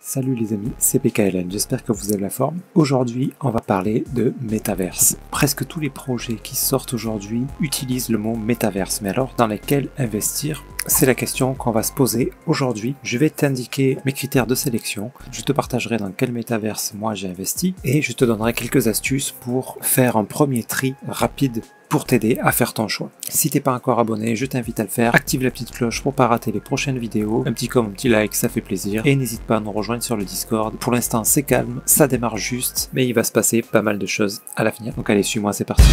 Salut les amis, c'est PKLN, j'espère que vous avez la forme. Aujourd'hui, on va parler de métaverse. Presque tous les projets qui sortent aujourd'hui utilisent le mot métaverse, mais alors dans lesquels investir? C'est la question qu'on va se poser aujourd'hui. Je vais t'indiquer mes critères de sélection, je te partagerai dans quel métaverse moi j'ai investi et je te donnerai quelques astuces pour faire un premier tri rapide pour t'aider à faire ton choix. Si t'es pas encore abonné, je t'invite à le faire. Active la petite cloche pour pas rater les prochaines vidéos. Un petit comme, un petit like, ça fait plaisir. Et n'hésite pas à nous rejoindre sur le Discord. Pour l'instant, c'est calme, ça démarre juste, mais il va se passer pas mal de choses à l'avenir. Donc allez, suis-moi, c'est parti.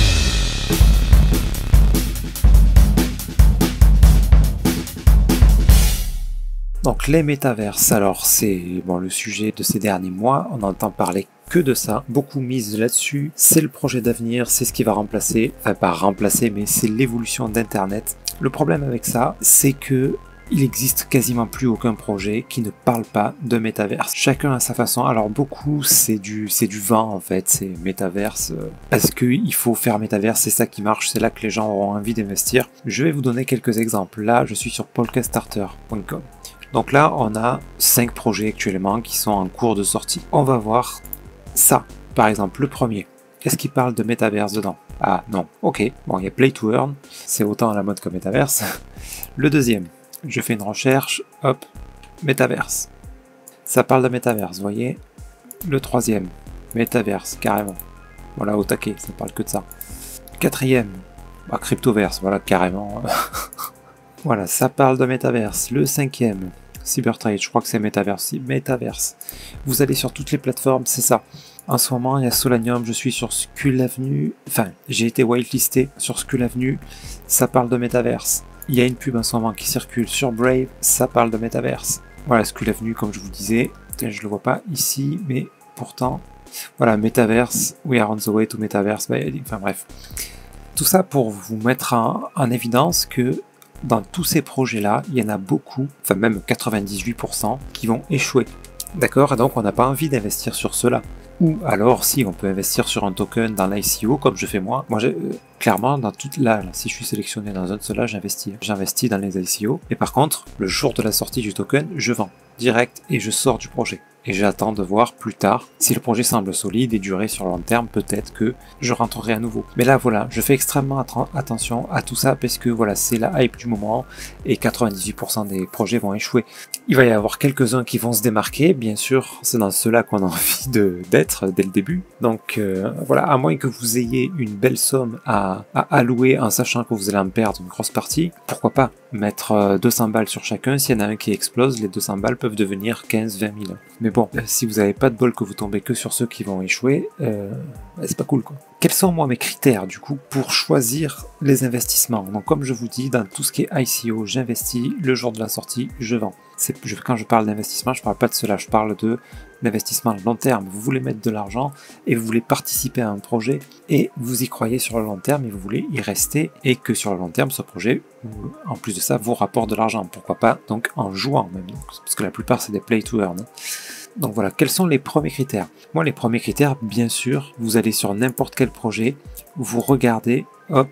Donc les métaverses, alors c'est le sujet de ces derniers mois, on entend parler que de ça, beaucoup misent là-dessus, c'est le projet d'avenir, c'est ce qui va remplacer, enfin pas remplacer, mais c'est l'évolution d'Internet. Le problème avec ça, c'est que il existe quasiment plus aucun projet qui ne parle pas de métaverse. Chacun à sa façon. Alors beaucoup c'est du vent en fait, c'est métaverse. Parce qu'il faut faire métaverse, c'est ça qui marche, c'est là que les gens auront envie d'investir. Je vais vous donner quelques exemples. Là, je suis sur polkastarter.com. Donc là, on a 5 projets actuellement qui sont en cours de sortie. On va voir ça, par exemple, le premier. Est-ce qu'il parle de métaverse dedans? Ah non, ok. Bon, il y a Play to Earn, c'est autant à la mode que métaverse. Le deuxième, je fais une recherche, hop, métaverse. Ça parle de métaverse, vous voyez. Le troisième, métaverse, carrément. Voilà, au taquet, ça parle que de ça. Quatrième, cryptoverse, voilà, carrément. Voilà, ça parle de métaverse. Le cinquième, Cybertrade, je crois que c'est métaverse. Métaverse. Vous allez sur toutes les plateformes, c'est ça. En ce moment, il y a Solanium, je suis sur Skull Avenue. Enfin, j'ai été whitelisté sur Skull Avenue, ça parle de métaverse. Il y a une pub en ce moment qui circule sur Brave, ça parle de métaverse. Voilà, Skull Avenue, comme je vous disais. Je le vois pas ici, mais pourtant, voilà, métaverse. We are on the way to métaverse. Enfin bref. Tout ça pour vous mettre en évidence que dans tous ces projets-là, il y en a beaucoup, enfin même 98%, qui vont échouer. D'accord? Et donc on n'a pas envie d'investir sur cela. Ou alors si on peut investir sur un token dans l'ICO, comme je fais moi. Moi, clairement, dans toute là, si je suis sélectionné dans un de ceux-là, j'investis. J'investis dans les ICO. Et par contre, le jour de la sortie du token, je vends direct et je sors du projet. Et j'attends de voir plus tard, si le projet semble solide et durer sur le long terme, peut-être que je rentrerai à nouveau. Mais là, voilà, je fais extrêmement attention à tout ça parce que voilà, c'est la hype du moment et 98% des projets vont échouer. Il va y avoir quelques-uns qui vont se démarquer, bien sûr, c'est dans ceux-là qu'on a envie d'être dès le début. Donc voilà, à moins que vous ayez une belle somme à allouer en sachant que vous allez en perdre une grosse partie, pourquoi pas mettre 200 balles sur chacun, s'il y en a un qui explose, les 200 balles peuvent devenir 15, 20 000. Mais bon, si vous n'avez pas de bol que vous tombez que sur ceux qui vont échouer, c'est pas cool quoi. Quels sont moi mes critères du coup pour choisir les investissements? Donc comme je vous dis, dans tout ce qui est ICO, j'investis, le jour de la sortie, je vends. Quand je parle d'investissement, je parle pas de cela, je parle d'investissement à long terme. Vous voulez mettre de l'argent et vous voulez participer à un projet et vous y croyez sur le long terme et vous voulez y rester et que sur le long terme, ce projet, en plus de ça, vous rapporte de l'argent. Pourquoi pas donc en jouant même, parce que la plupart c'est des play to earn. Donc voilà, quels sont les premiers critères? Moi, les premiers critères, bien sûr, vous allez sur n'importe quel projet, vous regardez, hop,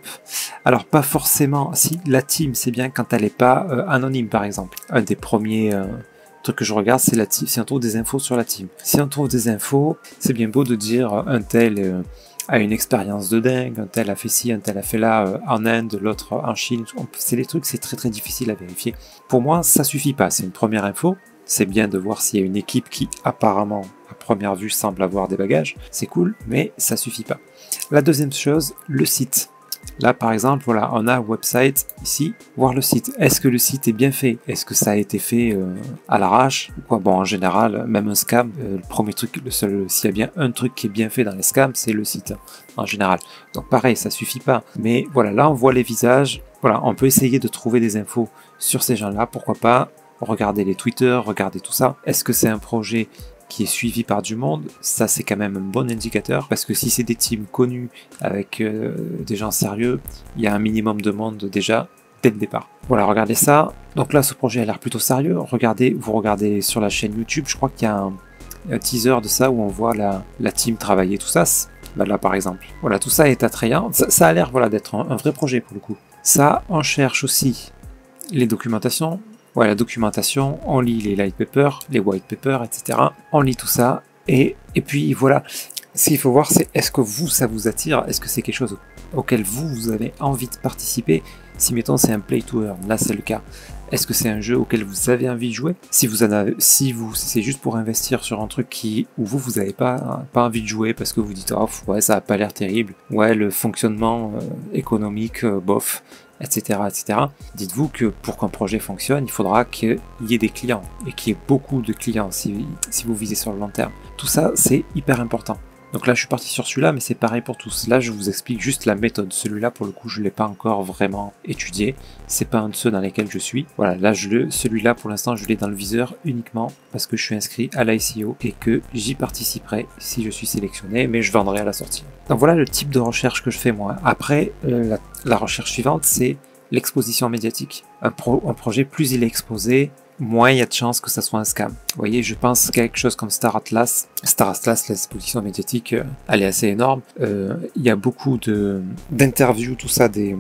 alors pas forcément, si, la team, c'est bien quand elle n'est pas anonyme, par exemple. Un des premiers trucs que je regarde, c'est la team, si on trouve des infos sur la team. Si on trouve des infos, c'est bien beau de dire un tel a une expérience de dingue, un tel a fait ci, un tel a fait là en Inde, l'autre en Chine, c'est des trucs, c'est très très difficile à vérifier. Pour moi, ça suffit pas, c'est une première info. C'est bien de voir s'il y a une équipe qui apparemment, à première vue, semble avoir des bagages. C'est cool, mais ça suffit pas. La deuxième chose, le site. Là, par exemple, voilà, on a website ici, voir le site. Est-ce que le site est bien fait? Est-ce que ça a été fait à l'arrache? Bon, en général, même un scam, le premier truc, s'il y a bien un truc qui est bien fait dans les scams, c'est le site, en général. Donc pareil, ça suffit pas. Mais voilà, là, on voit les visages. Voilà, on peut essayer de trouver des infos sur ces gens-là, pourquoi pas. Regardez les Twitter, regardez tout ça. Est-ce que c'est un projet qui est suivi par du monde? Ça, c'est quand même un bon indicateur, parce que si c'est des teams connus avec des gens sérieux, il y a un minimum de monde déjà dès le départ. Voilà, regardez ça. Donc là, ce projet a l'air plutôt sérieux. Vous regardez sur la chaîne YouTube, je crois qu'il y a un teaser de ça où on voit la team travailler tout ça. Là, par exemple. Voilà, tout ça est attrayant. Ça a l'air voilà, d'être un vrai projet pour le coup. Ça, on cherche aussi les documentations. voilà, la documentation, on lit les light papers, les white papers, etc. On lit tout ça, et puis voilà. Ce qu'il faut voir, c'est est-ce que vous, ça vous attire? Est-ce que c'est quelque chose auquel vous avez envie de participer? Si mettons c'est un play to earn, là c'est le cas. Est-ce que c'est un jeu auquel vous avez envie de jouer? Si c'est juste pour investir sur un truc où vous n'avez pas envie de jouer parce que vous dites oh ouais ça a pas l'air terrible, ouais le fonctionnement économique bof, etc., etc. Dites-vous que pour qu'un projet fonctionne, il faudra qu'il y ait des clients et qu'il y ait beaucoup de clients si vous visez sur le long terme. Tout ça c'est hyper important. Donc là, je suis parti sur celui-là, mais c'est pareil pour tous. Là, je vous explique juste la méthode. Celui-là, pour le coup, je ne l'ai pas encore vraiment étudié. C'est pas un de ceux dans lesquels je suis. Voilà, là, celui-là, pour l'instant, je l'ai dans le viseur uniquement parce que je suis inscrit à l'ICO et que j'y participerai si je suis sélectionné, mais je vendrai à la sortie. Donc voilà le type de recherche que je fais moi. Après, la recherche suivante, c'est l'exposition médiatique. Un projet, plus il est exposé, moins il y a de chances que ça soit un scam. Vous voyez, je pense quelque chose comme Star Atlas, l'exposition médiatique, elle est assez énorme. Il y a beaucoup d'interviews, tout ça, de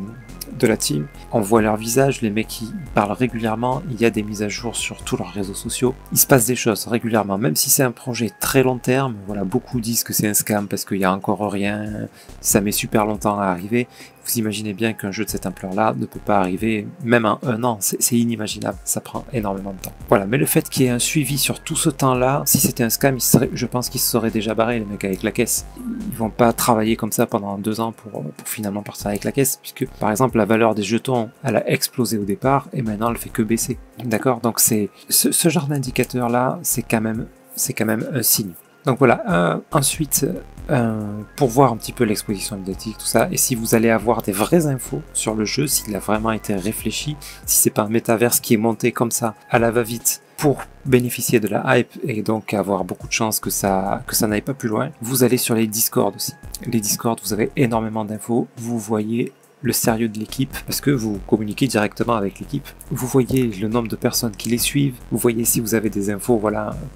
la team. On voit leur visage, les mecs qui parlent régulièrement, il y a des mises à jour sur tous leurs réseaux sociaux. Il se passe des choses régulièrement, même si c'est un projet très long terme. Voilà, beaucoup disent que c'est un scam parce qu'il y a encore rien, ça met super longtemps à arriver. Vous imaginez bien qu'un jeu de cette ampleur-là ne peut pas arriver, même en un an, c'est inimaginable, ça prend énormément de temps. Voilà, mais le fait qu'il y ait un suivi sur tout ce temps-là, si c'était un scam, je pense qu'ils se seraient déjà barrés, les mecs avec la caisse. Ils vont pas travailler comme ça pendant 2 ans pour finalement partir avec la caisse, puisque par exemple la valeur des jetons, elle a explosé au départ, et maintenant elle fait que baisser. D'accord? Donc c'est ce genre d'indicateur-là, c'est quand même un signe. Donc voilà, ensuite, pour voir un petit peu l'exposition médiatique, tout ça, et si vous allez avoir des vraies infos sur le jeu, s'il a vraiment été réfléchi, si c'est pas un métaverse qui est monté comme ça, à la va-vite, pour bénéficier de la hype et donc avoir beaucoup de chances que ça n'aille pas plus loin, vous allez sur les Discord aussi. Les Discord, vous avez énormément d'infos, vous voyez le sérieux de l'équipe, parce que vous communiquez directement avec l'équipe. Vous voyez le nombre de personnes qui les suivent, vous voyez si vous avez des infos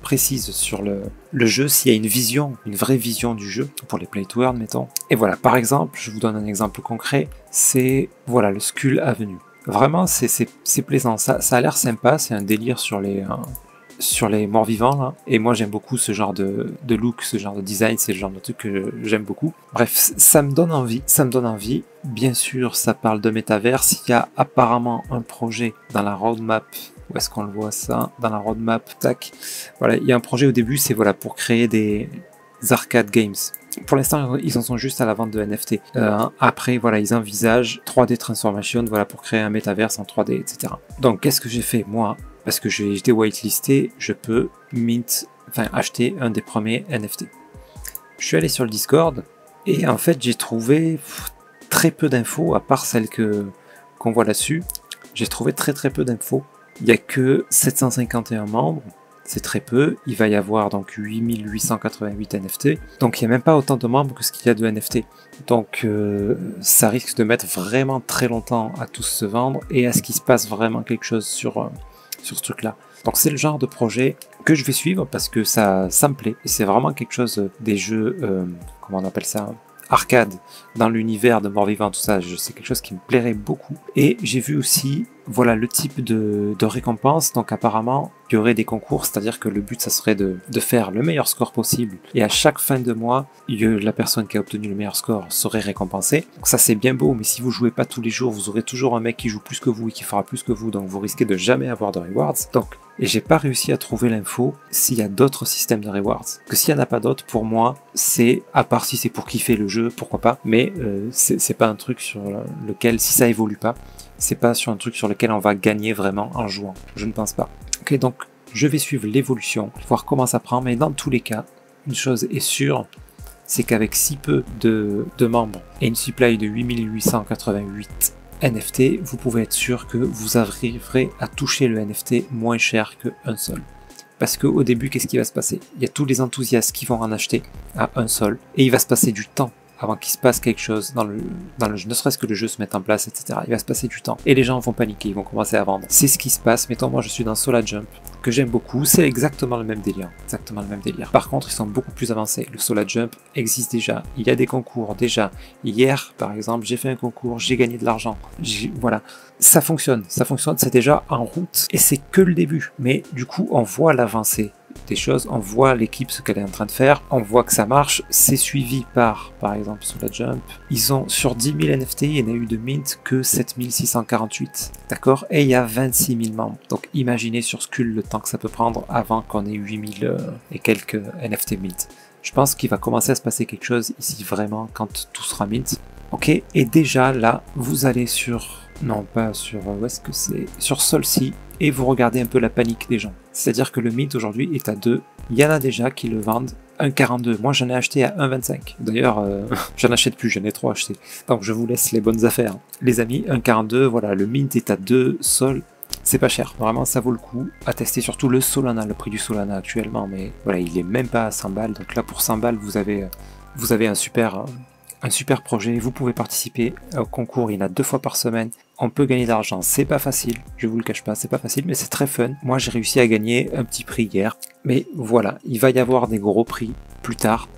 précises sur le jeu, s'il y a une vraie vision du jeu, pour les play to earn, mettons. Et voilà, par exemple, je vous donne un exemple concret, c'est voilà le Skull Avenue. Vraiment, c'est plaisant, ça a l'air sympa, c'est un délire sur les morts-vivants, là. Et moi j'aime beaucoup ce genre de look, ce genre de design, c'est le genre de truc que j'aime beaucoup. Bref, ça me donne envie. Bien sûr, ça parle de métaverse, il y a apparemment un projet dans la roadmap. Où est-ce qu'on le voit ça? Dans la roadmap, tac. Voilà, il y a un projet au début, c'est voilà pour créer des arcade games. Pour l'instant, ils en sont juste à la vente de NFT. Après, voilà, ils envisagent 3D Transformation, voilà, pour créer un métaverse en 3D, etc. Donc, qu'est-ce que j'ai fait, moi? Parce que j'ai été whitelisté, je peux acheter un des premiers NFT. Je suis allé sur le Discord, et en fait, j'ai trouvé très peu d'infos, à part celles qu'on voit là-dessus. J'ai trouvé très peu d'infos. Il n'y a que 751 membres. C'est très peu, il va y avoir donc 8888 NFT, donc il n'y a même pas autant de membres que ce qu'il y a de NFT. Donc ça risque de mettre vraiment très longtemps à tous se vendre et à ce qu'il se passe vraiment quelque chose sur ce truc-là. Donc c'est le genre de projet que je vais suivre parce que ça me plaît et c'est vraiment quelque chose des jeux, comment on appelle ça, arcade dans l'univers de mort-vivant, tout ça, c'est quelque chose qui me plairait beaucoup. Et j'ai vu aussi, voilà, le type de récompense. Donc apparemment, il y aurait des concours, c'est-à-dire que le but, ça serait de faire le meilleur score possible. Et à chaque fin de mois, la personne qui a obtenu le meilleur score serait récompensée. Donc ça, c'est bien beau, mais si vous jouez pas tous les jours, vous aurez toujours un mec qui joue plus que vous et qui fera plus que vous, donc vous risquez de jamais avoir de rewards. Et j'ai pas réussi à trouver l'info s'il y a d'autres systèmes de rewards. Que s'il y en a pas d'autres, pour moi, c'est, à part si c'est pour kiffer le jeu, pourquoi pas, mais c'est pas un truc sur lequel, si ça évolue pas, c'est pas sur un truc sur lequel on va gagner vraiment en jouant. Je ne pense pas. Ok, donc je vais suivre l'évolution, voir comment ça prend, mais dans tous les cas, une chose est sûre, c'est qu'avec si peu de membres et une supply de 8888 NFT, vous pouvez être sûr que vous arriverez à toucher le NFT moins cher qu'un seul. Parce qu'au début, qu'est-ce qui va se passer? Il y a tous les enthousiastes qui vont en acheter à un seul, et il va se passer du temps avant qu'il se passe quelque chose dans le jeu, ne serait-ce que le jeu se mette en place, etc. Il va se passer du temps. Et les gens vont paniquer, ils vont commencer à vendre. C'est ce qui se passe. Mettons, moi je suis dans Solar Jump, que j'aime beaucoup, c'est exactement le même délire. Exactement le même délire. Par contre, ils sont beaucoup plus avancés. Le Solar Jump existe déjà. Il y a des concours déjà. Hier, par exemple, j'ai fait un concours, j'ai gagné de l'argent. Voilà. Ça fonctionne, c'est déjà en route. Et c'est que le début. Mais du coup, on voit l'avancée des choses, on voit l'équipe ce qu'elle est en train de faire, on voit que ça marche, c'est suivi par exemple Solar Jump, ils ont sur 10 000 NFT, il y en a eu de mint que 7 648, d'accord, et il y a 26 000 membres, donc imaginez sur Skull le temps que ça peut prendre avant qu'on ait 8 000 et quelques NFT mint. Je pense qu'il va commencer à se passer quelque chose ici vraiment quand tout sera mint, ok, et déjà là, vous allez sur, non pas sur, où est-ce que c'est, sur Solcy, et vous regardez un peu la panique des gens. C'est-à-dire que le mint aujourd'hui est à 2. Il y en a déjà qui le vendent 1,42. Moi j'en ai acheté à 1,25. D'ailleurs, j'en achète plus, j'en ai 3 achetés. Donc je vous laisse les bonnes affaires. Les amis, 1,42, voilà, le mint est à 2 Sol. C'est pas cher, vraiment ça vaut le coup à tester, surtout le Solana, le prix du Solana actuellement, mais voilà, il est même pas à 100 balles. Donc là pour 100 balles, vous avez un super projet, vous pouvez participer au concours, il y en a 2 fois par semaine, on peut gagner de l'argent, c'est pas facile, je vous le cache pas, c'est pas facile, mais c'est très fun. Moi j'ai réussi à gagner un petit prix hier, mais voilà, il va y avoir des gros prix plus tard,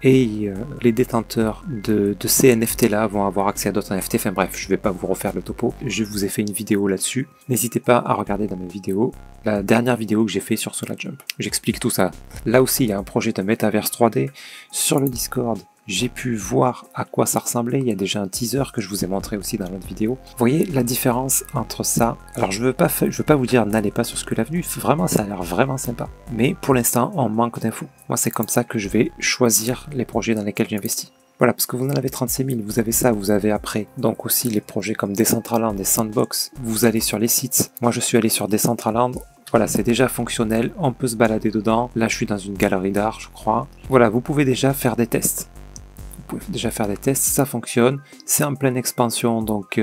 et les détenteurs de ces NFT là vont avoir accès à d'autres NFT, enfin bref, je vais pas vous refaire le topo, je vous ai fait une vidéo là-dessus, n'hésitez pas à regarder dans mes vidéos, la dernière vidéo que j'ai fait sur Solar Jump, j'explique tout ça. Là aussi il y a un projet de Metaverse 3D, sur le Discord, j'ai pu voir à quoi ça ressemblait, il y a déjà un teaser que je vous ai montré aussi dans l'autre vidéo. Vous voyez la différence entre ça, alors je veux pas vous dire n'allez pas sur Skull Avenue, vraiment ça a l'air vraiment sympa. Mais pour l'instant on manque d'infos. Moi c'est comme ça que je vais choisir les projets dans lesquels j'investis. Voilà, parce que vous en avez 36 000, vous avez ça, vous avez après, donc aussi les projets comme Decentraland et Sandbox, vous allez sur les sites. Moi je suis allé sur Decentraland, voilà, c'est déjà fonctionnel, on peut se balader dedans. Là je suis dans une galerie d'art je crois. Voilà, vous pouvez déjà faire des tests. Vous pouvez déjà faire des tests, ça fonctionne, c'est en pleine expansion, donc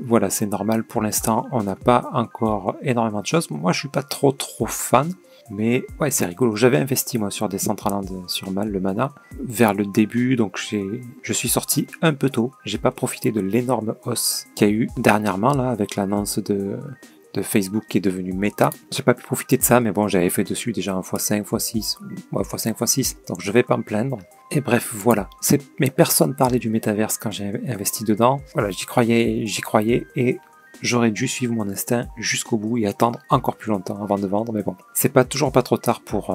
voilà, c'est normal pour l'instant, on n'a pas encore énormément de choses. Moi je suis pas trop fan, mais ouais c'est rigolo. J'avais investi moi sur Decentraland sur Mal, le mana, vers le début, donc je suis sorti un peu tôt, j'ai pas profité de l'énorme hausse qu'il y a eu dernièrement là avec l'annonce de Facebook qui est devenu Meta. J'ai pas pu profiter de ça, mais bon, j'avais fait dessus déjà un x5, x6, ouais, x5, x6, donc je vais pas me plaindre. Et bref, voilà. Mais personne parlait du métaverse quand j'ai investi dedans. Voilà, j'y croyais, et j'aurais dû suivre mon instinct jusqu'au bout et attendre encore plus longtemps avant de vendre, mais bon. C'est toujours pas trop tard pour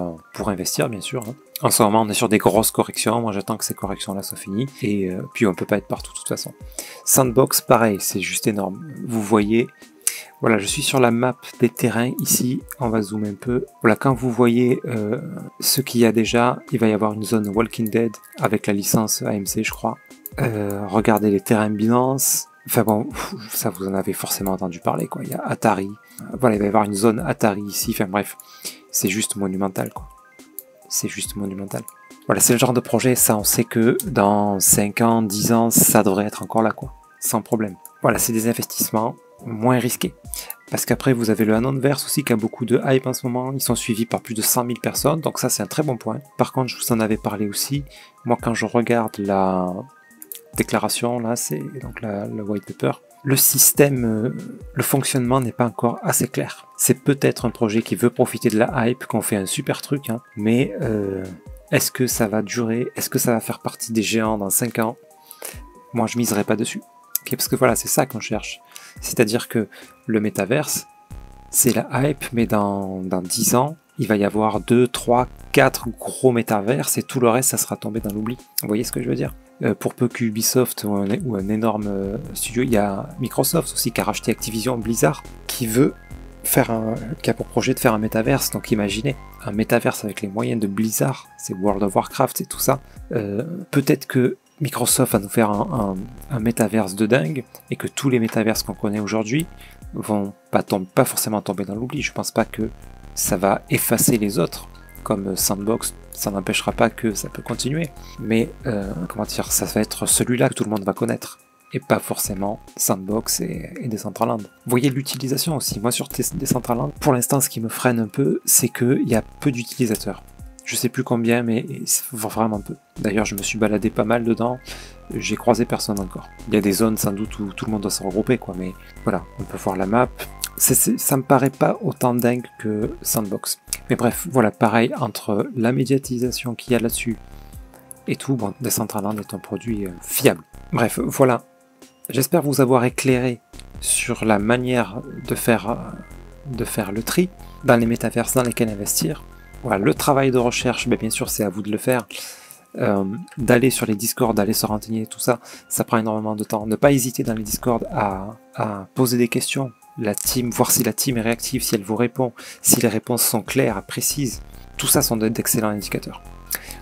investir, bien sûr, hein. En ce moment, on est sur des grosses corrections. Moi, j'attends que ces corrections-là soient finies. Et puis, on peut pas être partout, de toute façon. Sandbox, pareil, c'est juste énorme. Vous voyez... Voilà, je suis sur la map des terrains ici, on va zoomer un peu. Voilà, quand vous voyez ce qu'il y a déjà, il va y avoir une zone Walking Dead avec la licence AMC, je crois. Regardez les terrains Binance. Enfin bon, ça vous en avez forcément entendu parler, quoi. Il y a Atari. Voilà, il va y avoir une zone Atari ici. Enfin bref, c'est juste monumental, quoi. C'est juste monumental. Voilà, c'est le genre de projet, ça on sait que dans 5 ans, 10 ans, ça devrait être encore là, quoi. Sans problème. Voilà, c'est des investissements moins risqués. Parce qu'après, vous avez le Anonverse aussi qui a beaucoup de hype en ce moment. Ils sont suivis par plus de 100 000 personnes, donc ça c'est un très bon point. Par contre, je vous en avais parlé aussi. Moi, quand je regarde la déclaration, là, c'est donc le white paper, le système, le fonctionnement n'est pas encore assez clair. C'est peut-être un projet qui veut profiter de la hype, qu'on fait un super truc, hein, mais est-ce que ça va durer? Est-ce que ça va faire partie des géants dans 5 ans? Moi, je miserai pas dessus. Okay, parce que voilà, c'est ça qu'on cherche. C'est-à-dire que le métaverse, c'est la hype, mais dans 10 ans, il va y avoir 2, 3, 4 gros métaverses et tout le reste, ça sera tombé dans l'oubli. Vous voyez ce que je veux dire? Pour peu qu'Ubisoft ou un énorme studio, il y a Microsoft aussi qui a racheté Activision Blizzard, qui a pour projet de faire un métaverse. Donc imaginez, un métaverse avec les moyens de Blizzard, c'est World of Warcraft et tout ça. Peut-être que Microsoft va nous faire un métaverse de dingue et que tous les métaverses qu'on connaît aujourd'hui vont pas forcément tomber dans l'oubli. Je pense pas que ça va effacer les autres, comme Sandbox, ça n'empêchera pas que ça peut continuer. Mais comment dire, ça va être celui-là que tout le monde va connaître, et pas forcément Sandbox et Decentraland. Vous voyez l'utilisation aussi. Moi sur Decentraland, pour l'instant, ce qui me freine un peu, c'est qu'il y a peu d'utilisateurs. Je sais plus combien, mais c'est vraiment peu. D'ailleurs, je me suis baladé pas mal dedans. J'ai croisé personne encore. Il y a des zones sans doute où tout le monde doit se regrouper, quoi. Mais voilà, on peut voir la map. Ça me paraît pas autant dingue que Sandbox. Mais bref, voilà, pareil, entre la médiatisation qu'il y a là-dessus et tout, bon, Decentraland est un produit fiable. Bref, voilà. J'espère vous avoir éclairé sur la manière de faire le tri dans les métaverses dans lesquels investir. Voilà, le travail de recherche, bien sûr, c'est à vous de le faire. D'aller sur les Discord, d'aller se renseigner, tout ça, ça prend énormément de temps. Ne pas hésiter dans les Discord à poser des questions. La team, voir si la team est réactive, si elle vous répond, si les réponses sont claires, précises. Tout ça sont d'excellents indicateurs.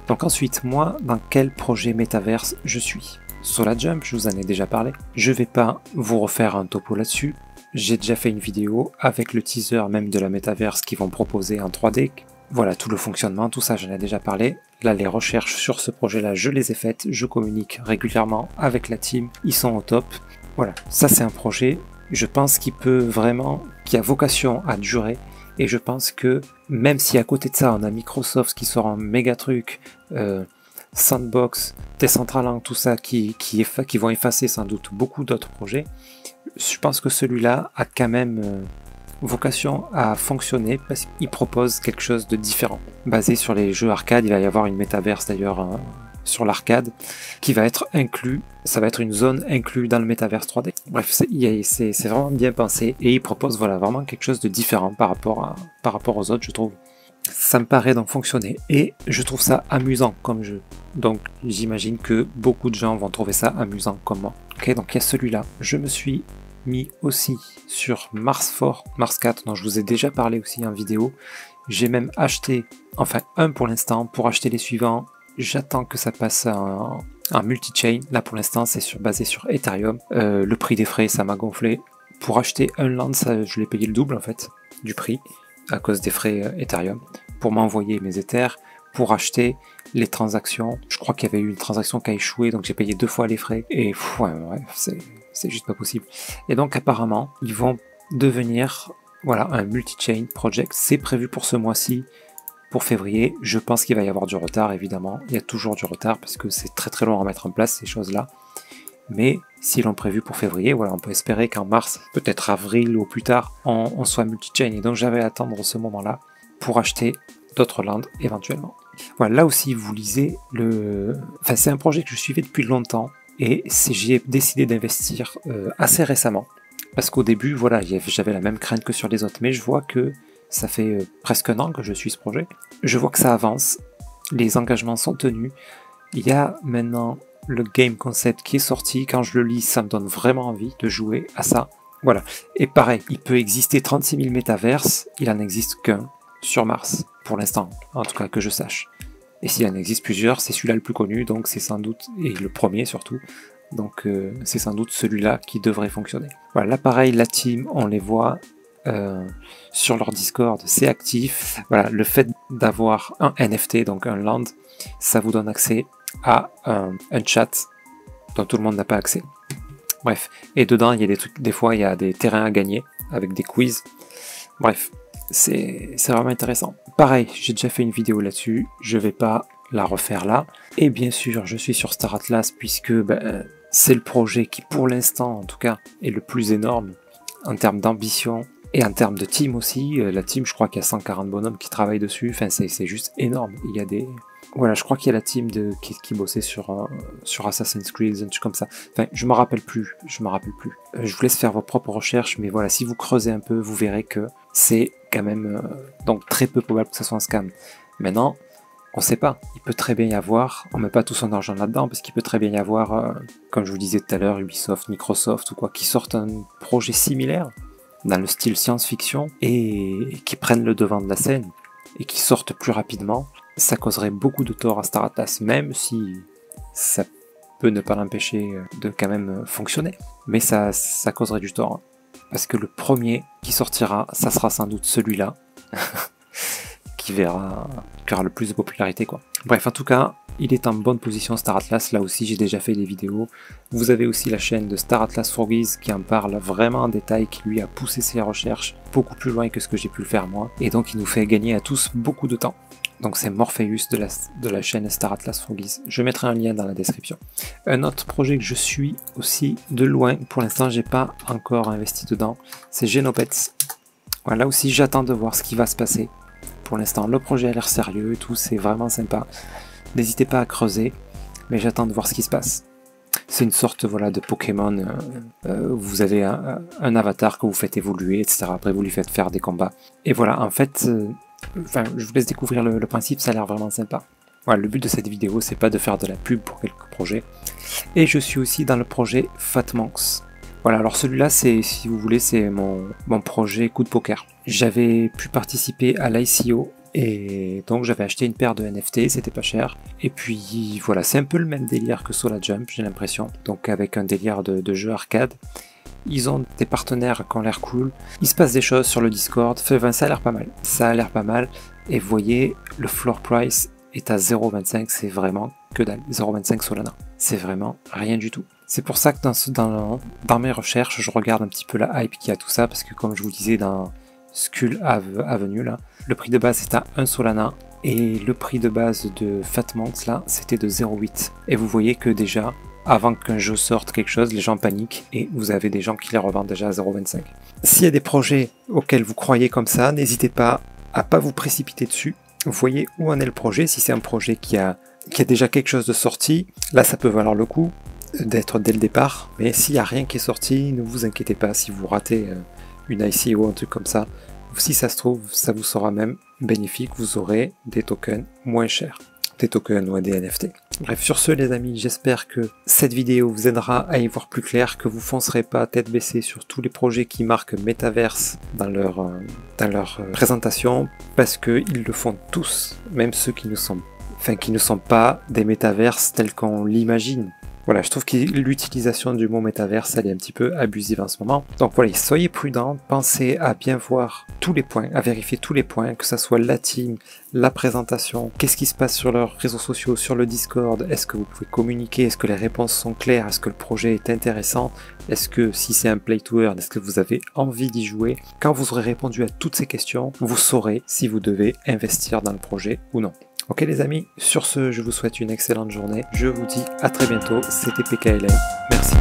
Donc ensuite, moi, dans quel projet métaverse je suis? SolarJump, je vous en ai déjà parlé. Je vais pas vous refaire un topo là-dessus. J'ai déjà fait une vidéo avec le teaser même de la métaverse qu'ils vont proposer en 3D. Voilà, tout le fonctionnement, tout ça, j'en ai déjà parlé. Là, les recherches sur ce projet-là, je les ai faites. Je communique régulièrement avec la team. Ils sont au top. Voilà, ça c'est un projet, je pense qu'il peut vraiment, qui a vocation à durer. Et je pense que, même si à côté de ça, on a Microsoft qui sort un méga truc, Sandbox, Decentraland, tout ça, qui vont effacer sans doute beaucoup d'autres projets, je pense que celui-là a quand même vocation à fonctionner parce qu'il propose quelque chose de différent. Basé sur les jeux arcade, il va y avoir une métaverse d'ailleurs sur l'arcade qui va être inclus, ça va être une zone inclue dans le métaverse 3D. Bref, c'est vraiment bien pensé et il propose voilà, vraiment quelque chose de différent par rapport aux autres, je trouve. Ça me paraît donc fonctionner et je trouve ça amusant comme jeu. Donc j'imagine que beaucoup de gens vont trouver ça amusant comme moi. Ok, donc il y a celui-là. Je me suis mis aussi sur Mars 4 dont je vous ai déjà parlé aussi en vidéo. J'ai même acheté, enfin un pour l'instant, pour acheter les suivants. J'attends que ça passe en multi-chain. Là pour l'instant c'est basé sur Ethereum. Le prix des frais ça m'a gonflé. Pour acheter un land, je l'ai payé le double en fait du prix à cause des frais Ethereum. Pour m'envoyer mes Ethers, pour acheter les transactions. Je crois qu'il y avait eu une transaction qui a échoué donc j'ai payé 2 fois les frais. Et ouais, c'est juste pas possible. Et donc apparemment ils vont devenir voilà un multi-chain project. C'est prévu pour ce mois-ci. Pour février, je pense qu'il va y avoir du retard, évidemment. Il y a toujours du retard parce que c'est très très long à mettre en place ces choses-là. Mais s'ils l'ont prévu pour février, voilà, on peut espérer qu'en mars, peut-être avril ou plus tard, on soit multi-chain. Et donc j'avais à attendre ce moment-là pour acheter d'autres lands éventuellement. Voilà, là aussi vous lisez Enfin, c'est un projet que je suivais depuis longtemps et j'y ai décidé d'investir assez récemment. Parce qu'au début, voilà, j'avais la même crainte que sur les autres, mais je vois que ça fait presque un an que je suis ce projet. Je vois que ça avance, les engagements sont tenus. Il y a maintenant le game concept qui est sorti. Quand je le lis, ça me donne vraiment envie de jouer à ça. Voilà. Et pareil, il peut exister 36 000 métaverses, il en existe qu'un sur Mars, pour l'instant, en tout cas que je sache. Et s'il en existe plusieurs, c'est celui-là le plus connu, donc c'est sans doute, et le premier surtout, donc c'est sans doute celui-là qui devrait fonctionner. Voilà, là pareil, la team, on les voit sur leur Discord, c'est actif. Voilà, le fait d'avoir un NFT, donc un land, ça vous donne accès à un chat dont tout le monde n'a pas accès. Bref, et dedans il y a des trucs, des fois il y a des terrains à gagner avec des quiz. Bref, c'est vraiment intéressant. Pareil, j'ai déjà fait une vidéo là-dessus, je vais pas la refaire là. Et bien sûr, je suis sur Star Atlas puisque c'est le projet qui pour l'instant en tout cas est le plus énorme en termes d'ambition. Et en termes de team aussi, la team, je crois qu'il y a 140 bonhommes qui travaillent dessus, enfin c'est juste énorme. Il y a des... Voilà, je crois qu'il y a la team qui bossait sur Assassin's Creed, un truc comme ça. Enfin, je me rappelle plus. Je vous laisse faire vos propres recherches, mais voilà, si vous creusez un peu, vous verrez que c'est quand même donc très peu probable que ça soit un scam. Maintenant, on sait pas. Il peut très bien y avoir, on met pas tout son argent là-dedans, parce qu'il peut très bien y avoir, comme je vous disais tout à l'heure, Ubisoft, Microsoft ou quoi, qui sortent un projet similaire, dans le style science-fiction, et qui prennent le devant de la scène, et qui sortent plus rapidement. Ça causerait beaucoup de tort à Star Atlas, même si ça peut ne pas l'empêcher de quand même fonctionner. Mais ça causerait du tort. Parce que le premier qui sortira, ça sera sans doute celui-là, qui aura le plus de popularité, quoi. Bref, en tout cas, il est en bonne position Star Atlas, là aussi j'ai déjà fait des vidéos. Vous avez aussi la chaîne de Star Atlas Forgies qui en parle vraiment en détail, qui lui a poussé ses recherches beaucoup plus loin que ce que j'ai pu le faire moi. Et donc il nous fait gagner à tous beaucoup de temps. Donc c'est Morpheus de la chaîne Star Atlas Froggies. Je mettrai un lien dans la description. Un autre projet que je suis aussi de loin, pour l'instant j'ai pas encore investi dedans, c'est Genopets. Voilà, là aussi j'attends de voir ce qui va se passer. Pour l'instant le projet a l'air sérieux et tout, c'est vraiment sympa. N'hésitez pas à creuser, mais j'attends de voir ce qui se passe. C'est une sorte voilà, de Pokémon, vous avez un avatar que vous faites évoluer, etc. Après vous lui faites faire des combats. Et voilà, en fait... Enfin, je vous laisse découvrir le principe, ça a l'air vraiment sympa. Voilà, le but de cette vidéo, c'est pas de faire de la pub pour quelques projets. Et je suis aussi dans le projet Fatmonks. Voilà, alors celui-là, c'est, si vous voulez, c'est mon projet coup de poker. J'avais pu participer à l'ICO, et donc j'avais acheté une paire de NFT, c'était pas cher. Et puis voilà, c'est un peu le même délire que Solar Jump, j'ai l'impression. Donc avec un délire de jeu arcade. Ils ont des partenaires qui ont l'air cool. Il se passe des choses sur le Discord. Enfin, ça a l'air pas mal. Ça a l'air pas mal. Et vous voyez, le floor price est à 0,25. C'est vraiment que dalle. 0,25 Solana. C'est vraiment rien du tout. C'est pour ça que dans mes recherches, je regarde un petit peu la hype qu'il y a tout ça. Parce que comme je vous disais dans Skull Avenue, là, le prix de base est à 1 Solana. Et le prix de base de Fatmonks, là, c'était de 0,8. Et vous voyez que déjà... Avant qu'un jeu sorte quelque chose, les gens paniquent et vous avez des gens qui les revendent déjà à 0,25. S'il y a des projets auxquels vous croyez comme ça, n'hésitez pas à pas vous précipiter dessus. Vous voyez où en est le projet. Si c'est un projet qui a déjà quelque chose de sorti, là ça peut valoir le coup d'être dès le départ. Mais s'il n'y a rien qui est sorti, ne vous inquiétez pas si vous ratez une ICO ou un truc comme ça. Si ça se trouve, ça vous sera même bénéfique, vous aurez des tokens moins chers. Des tokens ou des NFT. Bref, sur ce les amis, j'espère que cette vidéo vous aidera à y voir plus clair, que vous foncerez pas tête baissée sur tous les projets qui marquent Metaverse dans leur présentation, parce qu'ils le font tous, même ceux qui ne sont pas des métaverses tels qu'on l'imagine. Voilà, je trouve que l'utilisation du mot métaverse, elle est un petit peu abusive en ce moment. Donc voilà, soyez prudents, pensez à bien voir tous les points, à vérifier tous les points, que ça soit la team, la présentation, qu'est-ce qui se passe sur leurs réseaux sociaux, sur le Discord, est-ce que vous pouvez communiquer, est-ce que les réponses sont claires, est-ce que le projet est intéressant, est-ce que si c'est un play to earn, est-ce que vous avez envie d'y jouer. Quand vous aurez répondu à toutes ces questions, vous saurez si vous devez investir dans le projet ou non. Ok les amis, sur ce, je vous souhaite une excellente journée. Je vous dis à très bientôt. C'était PKLM. Merci.